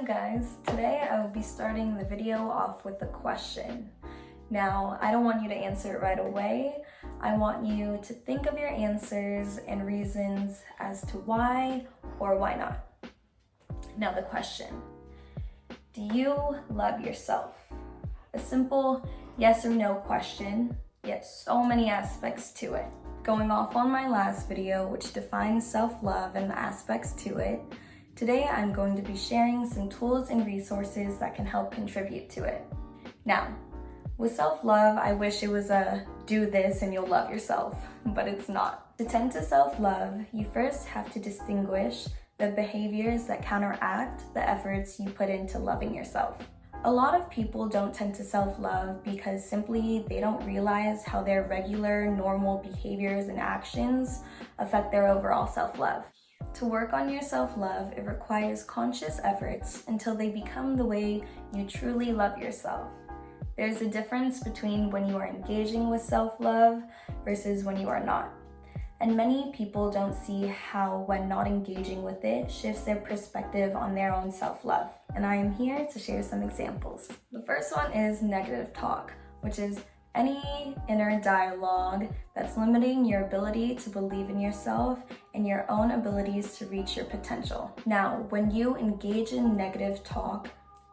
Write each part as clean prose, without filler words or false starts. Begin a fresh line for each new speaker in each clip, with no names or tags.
Hi guys, today I will be starting the video off with a question. Now, I don't want you to answer it right away. I want you to think of your answers and reasons as to why or why not. Now the question, do you love yourself? A simple yes or no question, yet so many aspects to it. Going off on my last video, which defines self-love and the aspects to it, today I'm going to be sharing some tools and resources that can help contribute to it. Now, with self-love, I wish it was a do this and you'll love yourself, but it's not. To tend to self-love, you first have to distinguish the behaviors that counteract the efforts you put into loving yourself. A lot of people don't tend to self-love because simply they don't realize how their regular, normal behaviors and actions affect their overall self-love. To work on your self-love, it requires conscious efforts until they become the way you truly love yourself. There's a difference between when you are engaging with self-love versus when you are not. And many people don't see how, when not engaging with it, shifts their perspective on their own self-love. And I am here to share some examples. The first one is negative talk, which is any inner dialogue that's limiting your ability to believe in yourself and your own abilities to reach your potential. Now, when you engage in negative talk,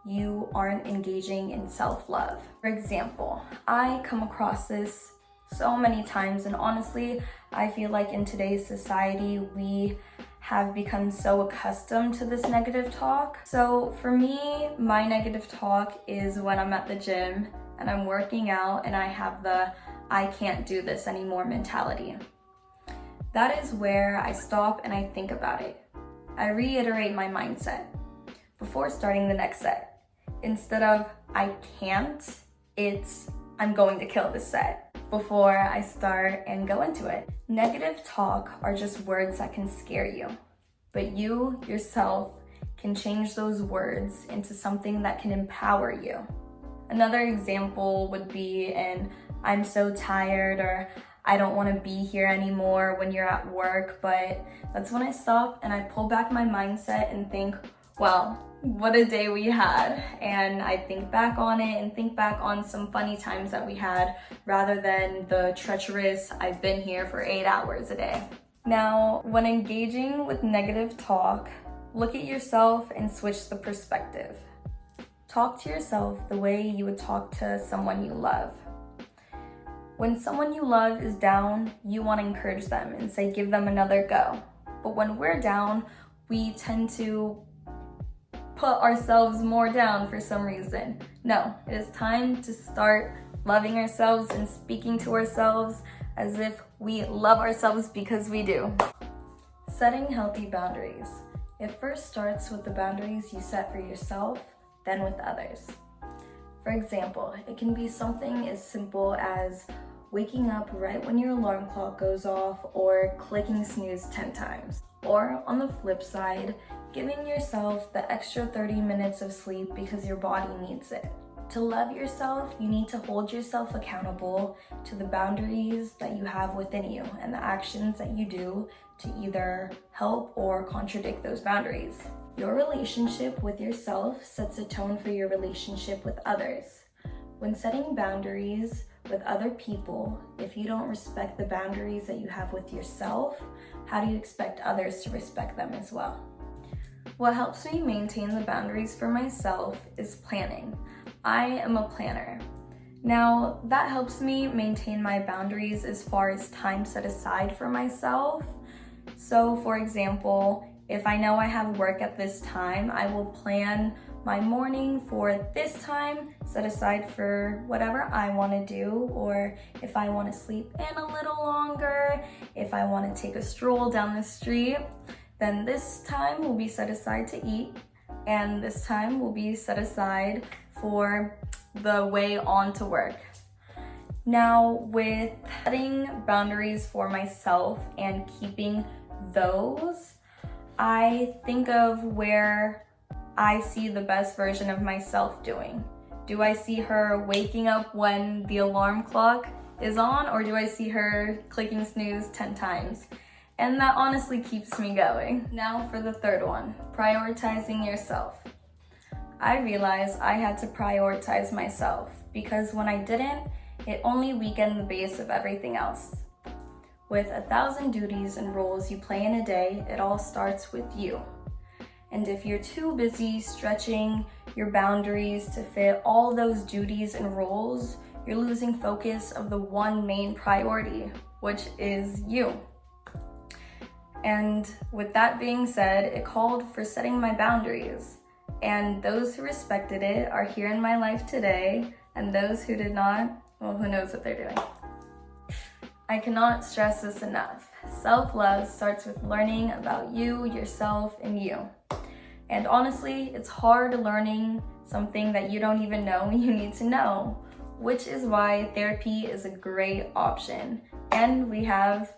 you aren't engaging in self-love. For example, I come across this so many times, and honestly, I feel like in today's society, we have become so accustomed to this negative talk. So for me, my negative talk is when I'm at the gym and I'm working out and I have the I can't do this anymore mentality. That is where I stop and I think about it. I reiterate my mindset before starting the next set. Instead of I can't, it's I'm going to kill this set before I start and go into it. Negative talk are just words that can scare you, but you yourself can change those words into something that can empower you. Another example would be in I'm so tired or I don't want to be here anymore when you're at work, but that's when I stop and I pull back my mindset and think, wow, what a day we had. And I think back on it and think back on some funny times that we had rather than the treacherous, I've been here for 8 hours a day. Now, when engaging with negative talk, look at yourself and switch the perspective. Talk to yourself the way you would talk to someone you love. When someone you love is down, you want to encourage them and say, give them another go. But when we're down, we tend to put ourselves more down for some reason. No, it is time to start loving ourselves and speaking to ourselves as if we love ourselves because we do. Setting healthy boundaries. It first starts with the boundaries you set for yourself, then with others. For example, it can be something as simple as waking up right when your alarm clock goes off or clicking snooze 10 times. Or on the flip side, giving yourself the extra 30 minutes of sleep because your body needs it. To love yourself, you need to hold yourself accountable to the boundaries that you have within you and the actions that you do to either help or contradict those boundaries. Your relationship with yourself sets a tone for your relationship with others. When setting boundaries with other people, if you don't respect the boundaries that you have with yourself, how do you expect others to respect them as well? What helps me maintain the boundaries for myself is planning. I am a planner. Now, that helps me maintain my boundaries as far as time set aside for myself. So, for example, if I know I have work at this time, I will plan my morning for this time, set aside for whatever I want to do, or if I want to sleep in a little longer, if I want to take a stroll down the street, then this time will be set aside to eat, and this time will be set aside for the way on to work. Now, with setting boundaries for myself and keeping those, I think of where I see the best version of myself doing. Do I see her waking up when the alarm clock is on, or do I see her clicking snooze 10 times? And that honestly keeps me going. Now for the third one, prioritizing yourself. I realized I had to prioritize myself, because when I didn't, it only weakened the base of everything else. With 1,000 duties and roles you play in a day, it all starts with you. And if you're too busy stretching your boundaries to fit all those duties and roles, you're losing focus of the one main priority, which is you. And with that being said, it called for setting my boundaries. And those who respected it are here in my life today, and those who did not, well, who knows what they're doing. I cannot stress this enough. Self-love starts with learning about you, yourself, and you. And honestly, it's hard learning something that you don't even know you need to know, which is why therapy is a great option. And we have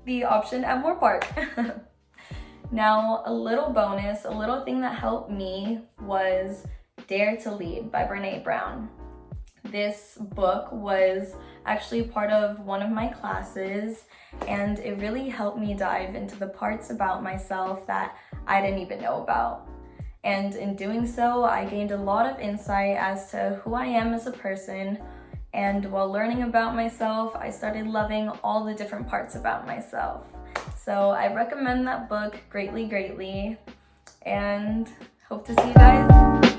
the option at Moore Park. Now, a little bonus, a little thing that helped me was Dare to Lead by Brené Brown. This book was actually part of one of my classes, and it really helped me dive into the parts about myself that I didn't even know about. And in doing so, I gained a lot of insight as to who I am as a person. And while learning about myself, I started loving all the different parts about myself. So I recommend that book greatly, and hope to see you guys